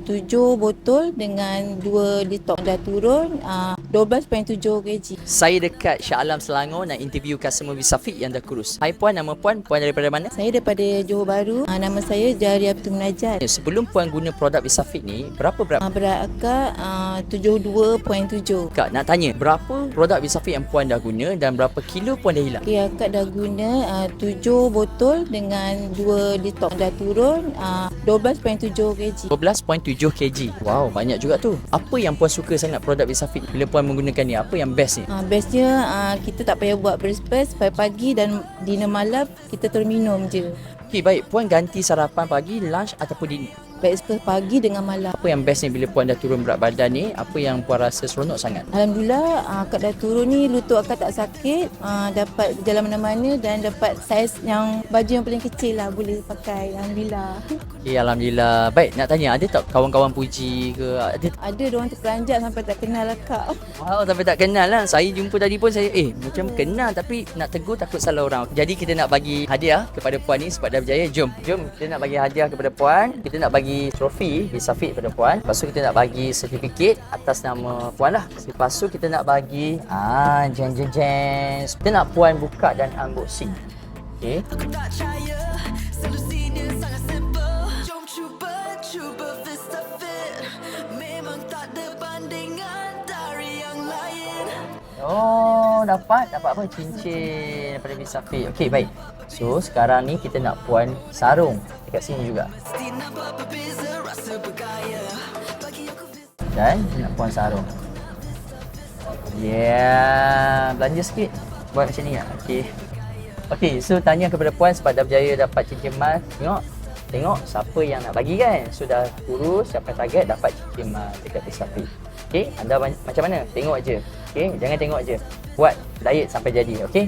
7 botol dengan 2 detox. Dah turun 12.7 kg. Saya dekat Shah Alam Selangor nak interview customer Visa Fit yang dah kurus. Hai puan, nama puan daripada mana? Saya daripada Johor Bahru. Nama saya Jaria Abdul Najat. Sebelum puan guna produk Visa Fit ni, berapa berat? Berat akak 72.7. Kak nak tanya, berapa produk Visa Fit yang puan dah guna dan berapa kilo puan dah hilang? Okay, akak dah guna 7 botol dengan 2 detox. Dah turun 12.7 kg. 12.7 kg. Wow, banyak juga tu. Apa yang puan suka sangat produk Visa Fit bila puan menggunakan ni? Apa yang best ni? Bestnya kita tak payah buat breakfast pagi dan dinner malam, kita terus minum je. Okey, baik. Puan ganti sarapan pagi, lunch ataupun dinner? Breakfast pagi dengan malam. Apa yang best ni bila puan dah turun berat badan ni? Apa yang puan rasa seronok sangat? Alhamdulillah, akak dah turun ni, lutut akak tak sakit, dapat berjalan mana-mana dan dapat saiz yang baju yang paling kecil lah boleh pakai. Alhamdulillah. Okay, Alhamdulillah. Baik, nak tanya, ada tak kawan-kawan puji ke? Ada diorang terperanjat sampai tak kenal akak. Wow, sampai tak kenal lah. Saya jumpa tadi pun saya, macam kenal tapi nak tegur takut salah orang. Jadi kita nak bagi hadiah kepada puan ni sebab dah berjaya. Jom, kita nak bagi hadiah kepada puan. Kita nak bagi trofi Visa Fit kepada puan. Lepas tu kita nak bagi sertifikat atas nama puan lah. Lepas tu kita nak bagi jeng. Kita nak puan buka dan unboxing. Okay. Oh, dapat apa? Cincin daripada Visa Fit. Okey, baik. So, sekarang ni kita nak puan sarung dekat sini juga. Dan nak puan sarung. Belanja sikit. Buat macam ni lah. Okey, so tanya kepada puan sebab dah berjaya dapat cincin emas. Tengok siapa yang nak bagi kan. So dah kurus, siapa target dapat cincin emas dekat Visa Fit. Okey, anda macam mana? Tengok je. Okey, jangan tengok je. Buat diet sampai jadi, okey?